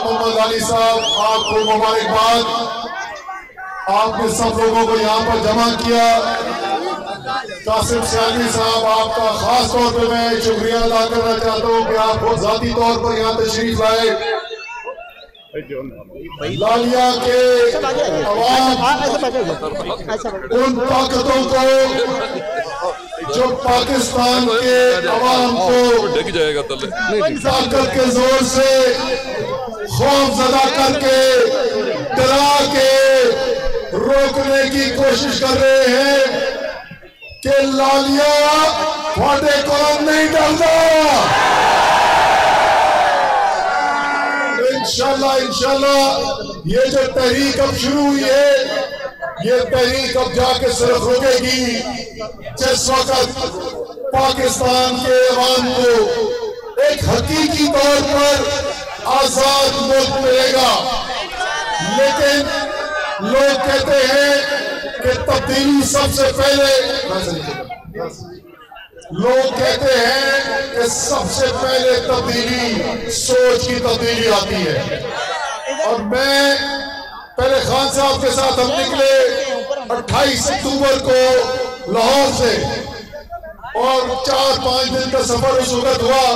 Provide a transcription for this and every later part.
मोहम्मद अली साहब, आपको मुबारकबाद। आपने सब लोगों को यहाँ पर जमा किया। कासिम सियालवी साहब, आपका खास तौर पे मैं शुक्रिया अदा करना चाहता हूँ कि आप बहुत जाती तौर पर यहाँ तशरीफ लाए। लालिया के उन ताकतों को जो पाकिस्तान के अवाम को ताकत के जोर से खौफजदा करके डरा के रोकने की कोशिश कर रहे हैं कि लालिया थोड़े को नहीं डरता। इंशाल्लाह ये जो तहरीक अब शुरू हुई है, ये तहरीक अब जाके सिर्फ रुकेगी जिस वक्त पाकिस्तान के अवाम को एक हकीकी तौर पर आजाद मुल्क मिलेगा। लेकिन लोग कहते हैं कि तब्दीली सबसे पहले, लोग कहते हैं कि सबसे पहले तब्दीली सोच की तब्दीली आती है। और मैं पहले खान साहब के साथ हम निकले 28 अक्टूबर को लाहौर से और 4-5 दिन का सफर उस वक्त हुआ।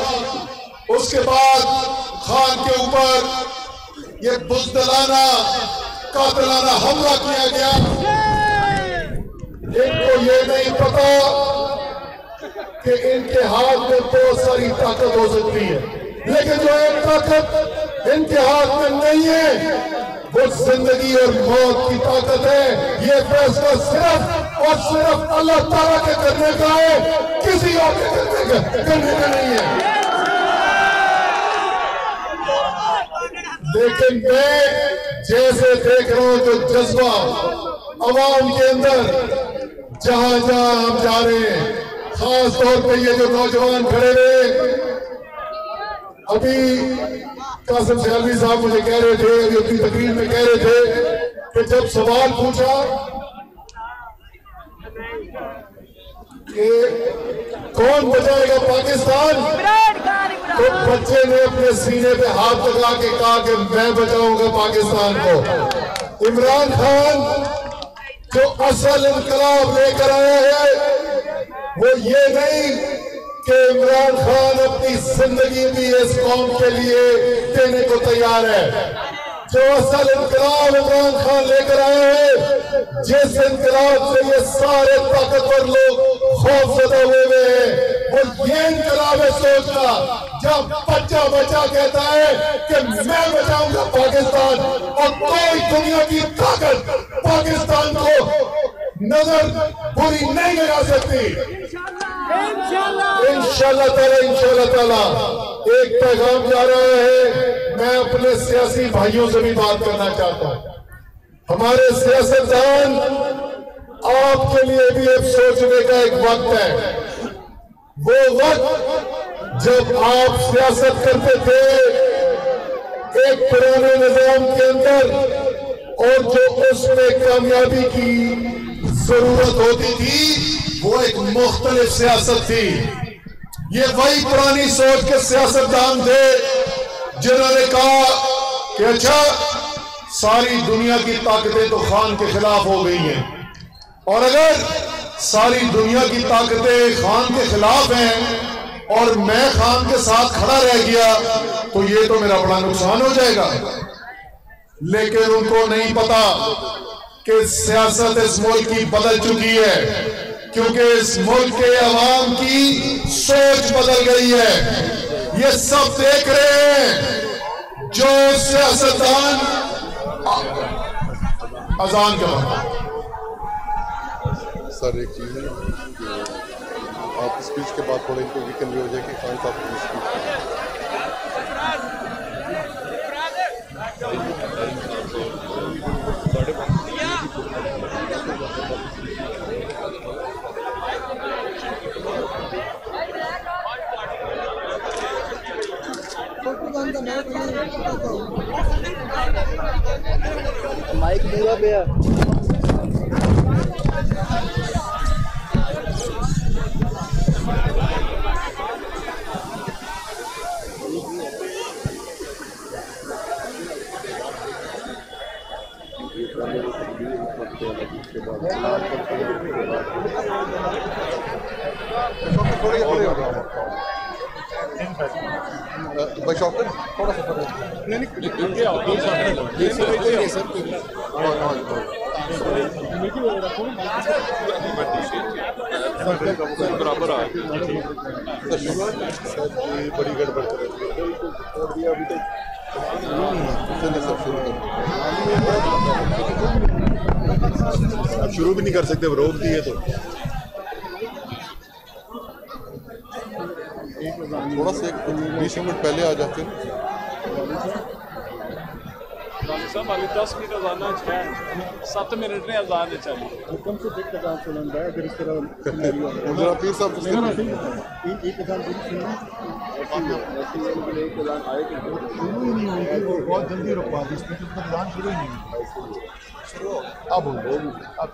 उसके बाद खान के ऊपर ये बुज़दिलाना कातिलाना हमला किया गया। इनको ये नहीं पता कि इनके हाथ में बहुत सारी ताकत हो सकती है, लेकिन जो एक ताकत इनके हाथ में नहीं है वो जिंदगी और मौत की ताकत है। ये फैसला सिर्फ और सिर्फ अल्लाह ताला के करने का है, किसी और के करने का नहीं है। लेकिन मैं जैसे देख रहा हूं तो जज्बा अवाम के अंदर जहां जहां हम जा रहे हैं, खास तौर पे ये जो नौजवान खड़े रहे, अभी कासिम सियालवी साहब मुझे कह रहे थे, अभी अपनी तकरीर में कह रहे थे कि जब सवाल पूछा कि कौन बचाएगा पाकिस्तान, तो बच्चे ने अपने सीने पे हाथ लगा के कहा कि मैं बचाऊंगा पाकिस्तान को। इमरान खान जो असल इनकलाब लेकर आया है वो ये नहीं कि इमरान खान अपनी जिंदगी भी इस कौम के लिए देने को तैयार है। जो असल इनकलाब इमरान खान लेकर आए हैं, जिस इनकलाब से ये सारे ताकतवर लोग खौफजदा हुए हैं, वो ये इनकलाब है सोच का जब बच्चा बच्चा कहता है कि मैं बचाऊंगा पाकिस्तान, और कोई दुनिया की ताकत पाकिस्तान को नजर बुरी नहीं लगा सकती। इंशाल्लाह ताला एक पैगाम जा रहा है। मैं अपने सियासी भाइयों से भी बात करना चाहता हूं। हमारे सियासतदान, आपके लिए भी अब सोचने का एक वक्त है। वो वक्त जब आप सियासत करते थे एक पुराने निजाम के अंदर, और जो उसमें कामयाबी की जरूरत होती थी वो एक मुख्तलिफ सियासत थी। ये वही पुरानी सोच के सियासतदान थे जिन्होंने कहा कि अच्छा, सारी दुनिया की ताकतें तो खान के खिलाफ हो गई हैं, और अगर सारी दुनिया की ताकतें खान के खिलाफ हैं और मैं खान के साथ खड़ा रह गया तो ये तो मेरा बड़ा नुकसान हो जाएगा। लेकिन उनको नहीं पता कि सियासत इस मुल्क की बदल चुकी है, क्योंकि इस मुल्क के अवाम की सोच बदल गई है। ये सब देख रहे हैं। जो सियासतदान अजान का सर, एक चीज है कि आप स्पीच के बाद थोड़ा इनको वीकेंड भी हो जाए कि खान साहब की स्पीच माइक पूरा पे थोड़े हो गया भाई शॉप थोड़ा सा नहीं बराबर आ बड़ी गड़बड़ कर अभी तक सब शुरू कर अब शुरू भी नहीं कर सकते रोक दिए तो थोड़ा सा 20 मिनट पहले आ जाते साहब अभी 10 मिनट अजान है 7 मिनट ने अजान चाहिए हुक्म से फिर अजान सुनना है अगर इस तरह जरा पीर साहब एक अजान पूरी सुनना एक अजान आएगी शुरू ही नहीं हुई वो बहुत जल्दी रुकवा दी इसमें तो अजान शुरू ही नहीं हुई अब होगी अब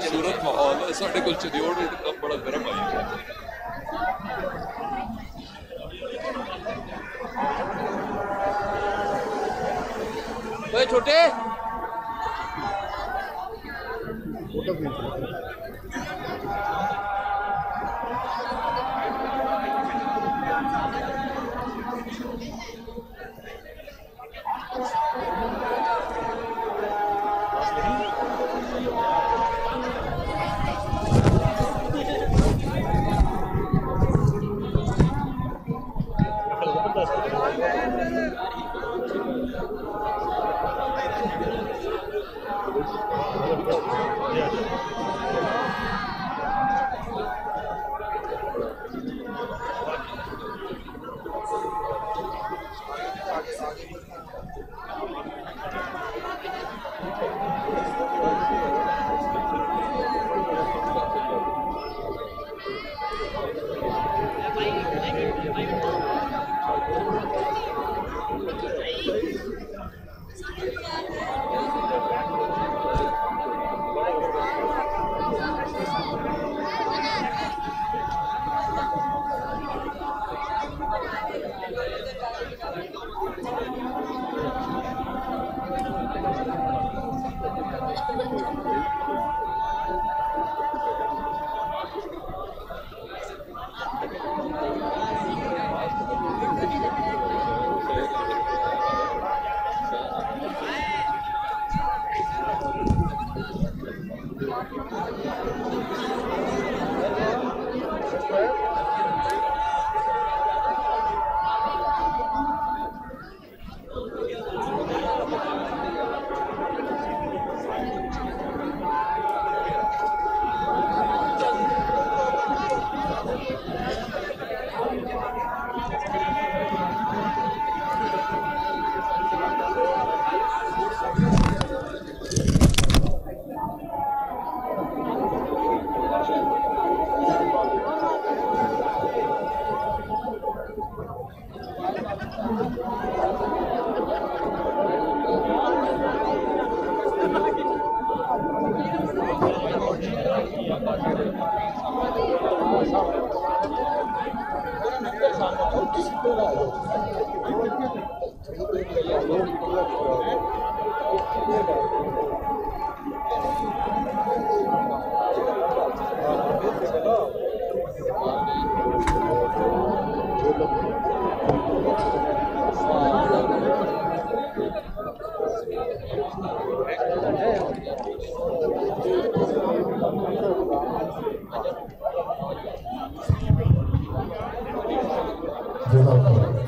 सूरत माहौल है साढ़े को चदियोड़ बड़ा गर्म आई छोटे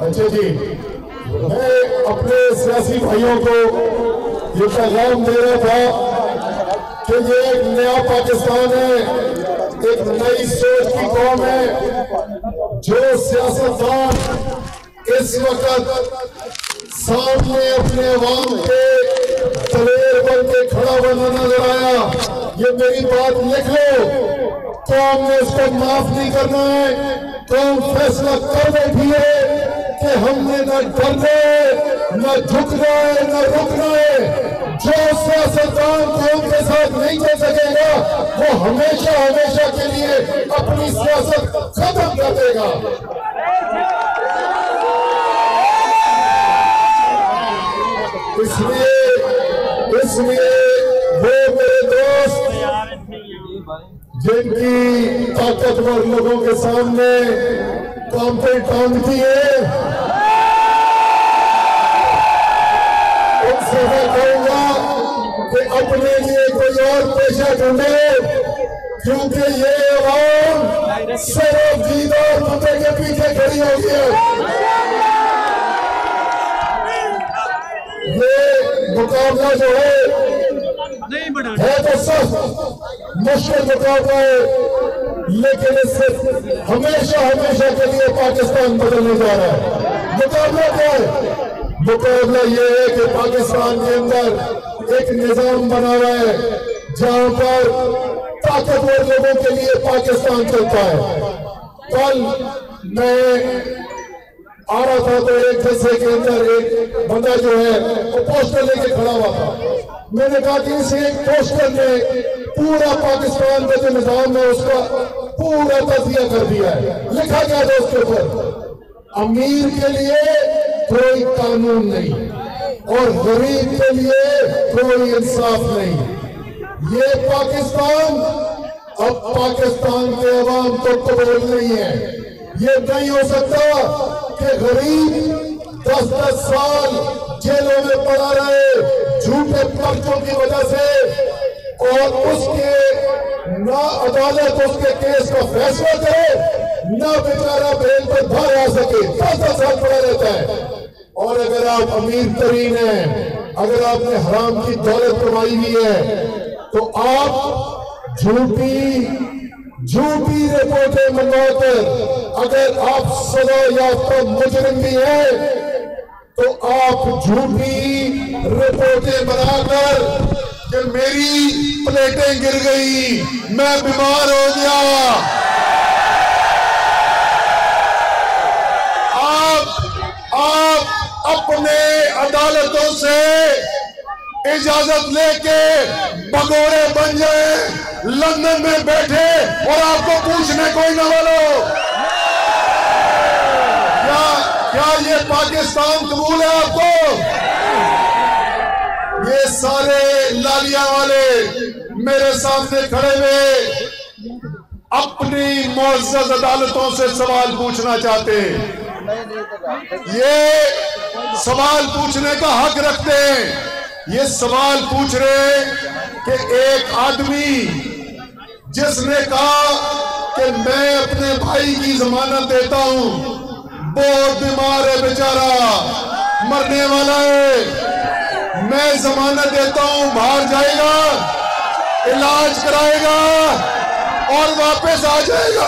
अच्छा जी, मैं अपने सियासी भाइयों को ये पैगाम दे रहा था कि ये एक नया पाकिस्तान है, एक नई सोच की कौम है। जो सियासतदान इस वक्त सामने अपने अवाम के दलेर बन के खड़ा बना नजर आया, ये मेरी बात लिख लो, कौम ने उसको माफ नहीं करना है। कौम फैसला कर बैठी है कि हमने न डरना है, न झुकना है, न रुकना है। जो सियासतदान कौम के साथ नहीं चल सकेगा वो हमेशा हमेशा के लिए अपनी सियासत खत्म कर देगा। इसलिए वो मेरे दोस्त जिनकी ताकतवर लोगों के सामने कांपे टांगती है, उनसे मैं कहूंगा कि अपने लिए कोई और पेशा ढूंढे, क्योंकि ये आवाम सिर्फ जीत और फतेह के पीछे खड़ी होगी है। ये मुकाबला जो है तो सख्त मुश्किल मुकाबला है, लेकिन इससे हमेशा हमेशा के लिए पाकिस्तान बदलने जा रहा है। मुकाबला क्या है? मुकाबला ये है कि पाकिस्तान के अंदर एक निजाम बना हुआ है जहां पर ताकतवर लोगों के लिए पाकिस्तान चलता है। कल मैं आ रहा था तो एक जैसे के अंदर एक बंदा जो है वो पोस्टर लेके खड़ा हुआ था। मैंने कहा कि इस एक पोस्टर ने पूरा पाकिस्तान का जो निजाम है उसका पूरा तज़किया कर दिया है। लिखा गया था उसके ऊपर, अमीर के लिए कोई कानून नहीं और गरीब के लिए कोई इंसाफ नहीं। ये पाकिस्तान अब पाकिस्तान के अवाम को कबूल नहीं है। ये नहीं हो सकता कि गरीब 10-10 साल जेलों में पड़ा रहे झूठे पर्चों की वजह से और उसके ना अदालत उसके केस का फैसला करे ना बेचारा बेल पर बाहर आ सके, 10-10 साल पड़ा रहता है। और अगर आप अमीर तरीन हैं, अगर आपने हराम की दौलत कमाई हुई है तो आप झूठी रिपोर्टें मंगवाकर अगर आप सजा याफ्ता मुजरिम भी हैं तो आप झूठी रिपोर्टें बनाकर कि मेरी प्लेटें गिर गई, मैं बीमार हो गया, आप अपने अदालतों से इजाजत लेके भगोड़े बन जाए, लंदन में बैठे और आपको पूछने कोई न बोलो। क्या ये पाकिस्तान कबूल है आपको? ये सारे लालिया वाले मेरे सामने खड़े हुए अपनी मुअज़्ज़ज़ अदालतों से सवाल पूछना चाहते हैं। ये सवाल पूछने का हक रखते हैं। ये सवाल पूछ रहे कि एक आदमी जिसने कहा कि मैं अपने भाई की जमानत देता हूं, बहुत बीमार है बेचारा, मरने वाला है, मैं जमानत देता हूं, बाहर जाएगा, इलाज कराएगा और वापस आ जाएगा।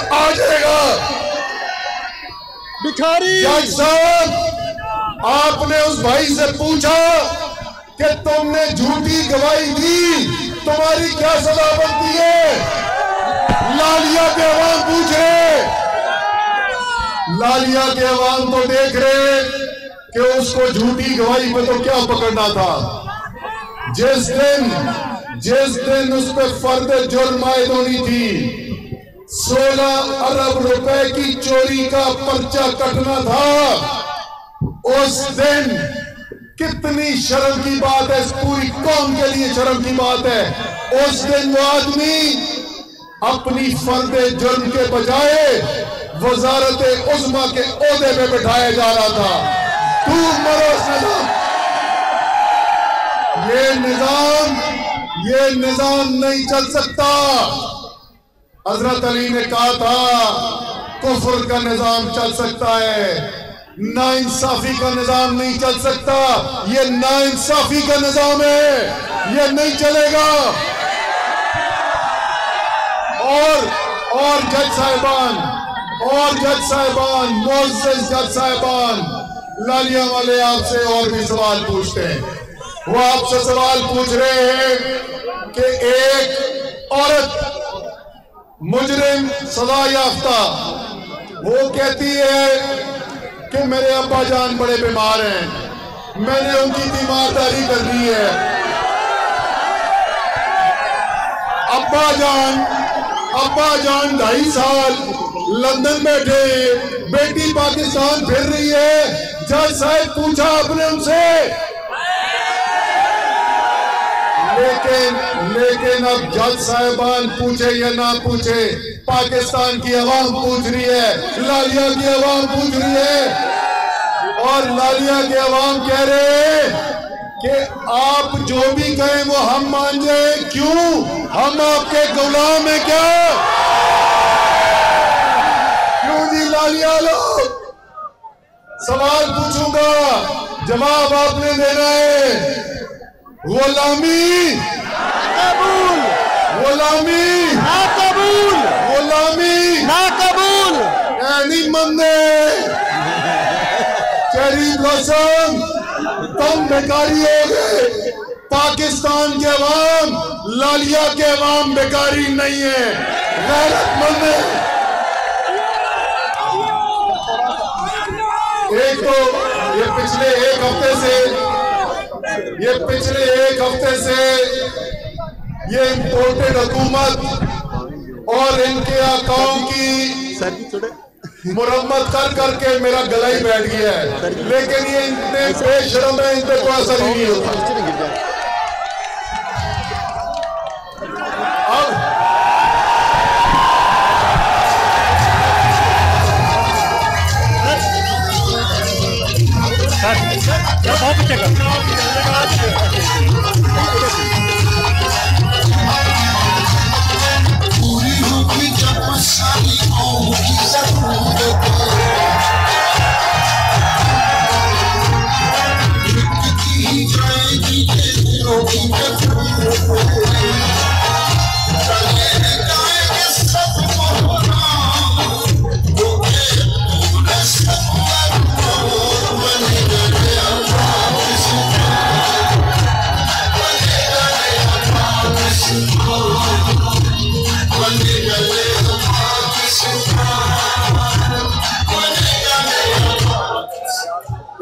भिखारी जज साहब, आपने उस भाई से पूछा कि तुमने झूठी गवाही दी, तुम्हारी क्या सजा बनती है? लालिया के अवाम पूछ रहे, लालिया के अवाम तो देख रहे कि उसको झूठी गवाही पे तो क्या पकड़ना था। जिस दिन उस पर फर्द जुर्म आयद होनी थी, 16 अरब रुपए की चोरी का पर्चा कटना था, उस दिन कितनी शर्म की बात है, इस पूरी कौम के लिए शर्म की बात है। उस दिन वो आदमी अपनी फर्द जुर्म के बजाय वजारत उज़्मा के ओहदे पे बिठाया जा रहा था। खूब मरो ये निजाम नहीं चल सकता। हजरत अली ने कहा था कुफ्र का निजाम चल सकता है, नाइंसाफी का निजाम नहीं चल सकता। ये नाइंसाफी का निजाम है, ये नहीं चलेगा। और जज साहिबान मुअज़्ज़ज़ जज साहिबान, लालिया वाले आपसे और भी सवाल पूछते हैं। वो आपसे सवाल पूछ रहे हैं कि औरत मुजरिम सजा याफ्ता, वो कहती है कि मेरे अब्बा जान बड़े बीमार हैं, मैंने उनकी तीमारदारी करनी है। अब्बा जान 2.5 साल लंदन बैठे, बेटी पाकिस्तान फिर रही है। जज साहब पूछा आपने उनसे, लेकिन अब जज साहिबान पूछे या ना पूछे, पाकिस्तान की आवाम पूछ रही है, लालिया की आवाम पूछ रही है। और लालिया की आवाम कह रहे हैं कि आप जो भी कहें वो हम मान जाए। क्यों? हम आपके गुलाम हैं क्या? क्यों जी लालिया लोग? सवाल पूछूंगा, जवाब आपने देना है। गुलामी कबूल, गुलामी ना कबूल, गुलामी ना कबूल। नहीं मन्ने चेरी ब्लॉसम, तुम बेकारी हो गए। पाकिस्तान के अवाम, लालिया के अवाम बेकारी नहीं है, गैरतमंद है। एक तो ये पिछले एक हफ्ते से ये इम्पोर्टेड हुकूमत और इनके आकाओं की मुरम्मत कर करके मेरा गला ही बैठ गया है। लेकिन ये इतने बेशर्म है, इन पे कोई असर ही नहीं होता।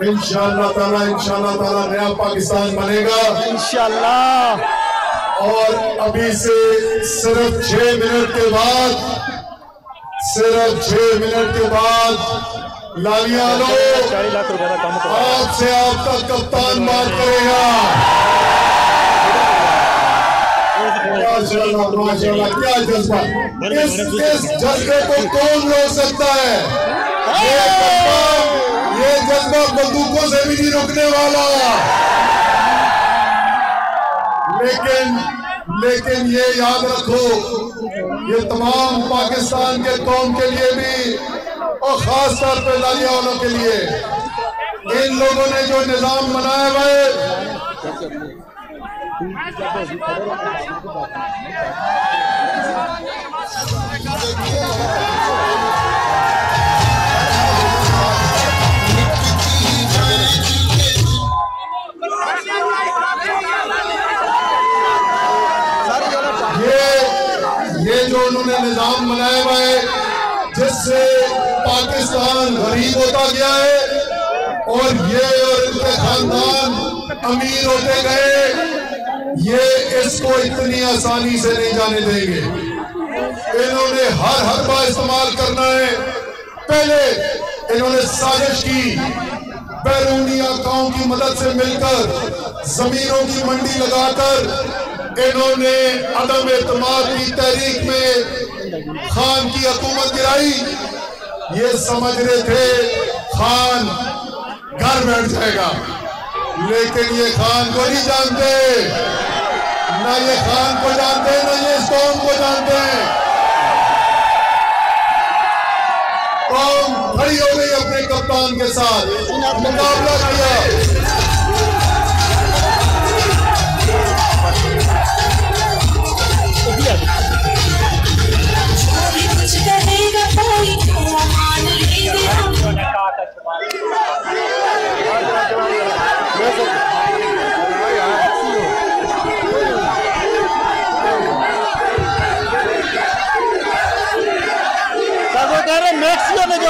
इंशाअल्लाह ताला नया पाकिस्तान बनेगा इंशाअल्लाह। और अभी से सिर्फ 6 मिनट के बाद लालिया लो 40 लाख रुपए का काम आपसे आपका कप्तान बात करेगा। माशाल्लाह क्या जज्बा, इस जज्बे को कौन रोक सकता है? ये जज्बा बंदूकों से भी नहीं रुकने वाला। लेकिन ये याद रखो, ये तमाम पाकिस्तान के कौम के लिए भी और खास तौर पर लालिया वालों के लिए, इन लोगों ने जो निजाम बनाया हुआ है, ये जो उन्होंने निजाम बनाया हुआ है, जिससे पाकिस्तान गरीब होता गया है और इनके खानदान अमीर होते गए, ये इसको इतनी आसानी से नहीं जाने देंगे। इन्होंने हर हरबा इस्तेमाल करना है। पहले इन्होंने साजिश की, बैरूनी आकाओं की मदद से मिलकर जमीनों की मंडी लगाकर इन्होंने अदम एतमाद की तहरीक में खान की हुकूमत गिराई। ये समझ रहे थे खान घर बैठ जाएगा, लेकिन ये खान को नहीं जानते, ना ये खान को जानते हैं, ना ये इस कौम को जानते हैं। कौम खड़ी हो गई अपने कप्तान के साथ, मुकाबला किया।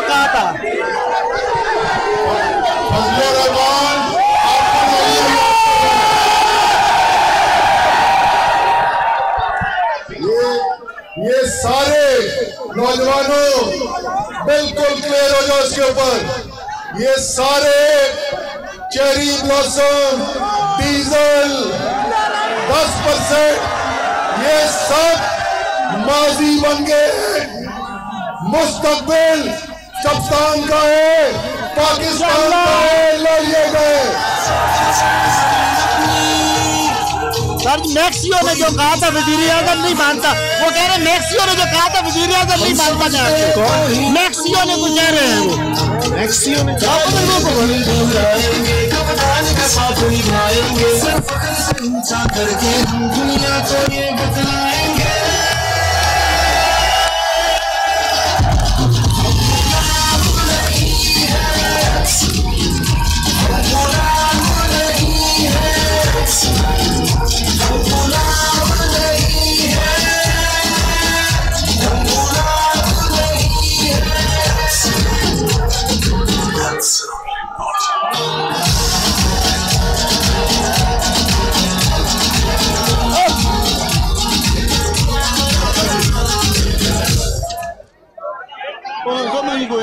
कहा था। फजलुर रहमान ये सारे नौजवानों बिल्कुल क्लियर हो जाओ इसके ऊपर। ये सारे चेरी ब्लॉसम डीजल 10% ये सब माजी बन गए, मुस्तकबिल कप्तान का है, पाकिस्तान का है, लड़िए गए। सर मैक्सियो ने जो कहा था वजीर आजम नहीं मानता, वो कह रहे मैक्सियो ने जो कहा था वजीर आजम नहीं मानता था। मैक्सियो ने कुछ कह रहे हैं, वो मैक्सियो ने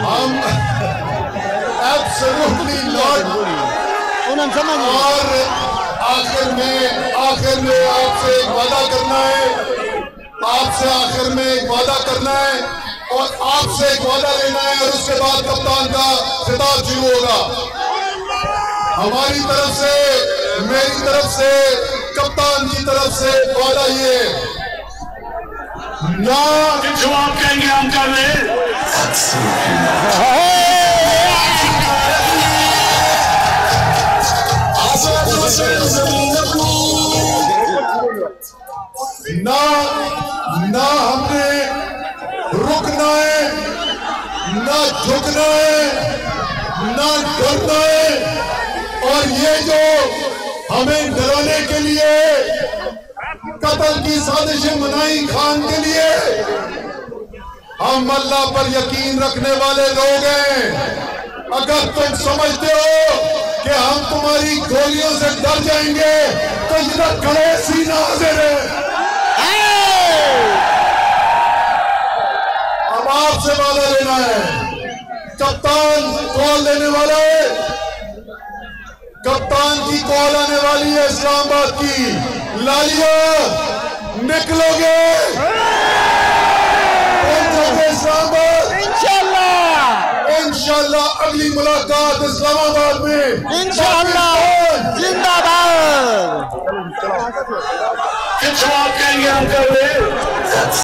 हम एब्सोल्युटली नॉट। और आखिर में आपसे एक वादा करना है, आपसे आखिर में एक वादा करना है और आपसे एक वादा लेना है, और उसके बाद कप्तान का खिताब शुरू होगा। हमारी तरफ से, मेरी तरफ से, कप्तान की तरफ से वादा ये ना जो आप कहेंगे हम कर रहे हैं। ना हमने रुकना है, ना झुकना है, ना डरना है। और ये जो हमें डराने के लिए कत्ल की साजिशें बनाई खान के लिए, हम अल्लाह पर यकीन रखने वाले लोग हैं। अगर तुम समझते हो कि हम तुम्हारी गोलियों से डर जाएंगे तो इधर खड़े सीना हाजिर है। अब आपसे वादा लेना है, कप्तान कॉल देने वाला है, कप्तान की कॉल आने वाली है इस्लामाबाद की। लालिया निकलोगे इस्लामाबाद? इंशाल्लाह अगली मुलाकात इस्लामाबाद में इंशाल्लाह। जिंदाबाद। जो आप कहेंगे हम कर रहे हैं।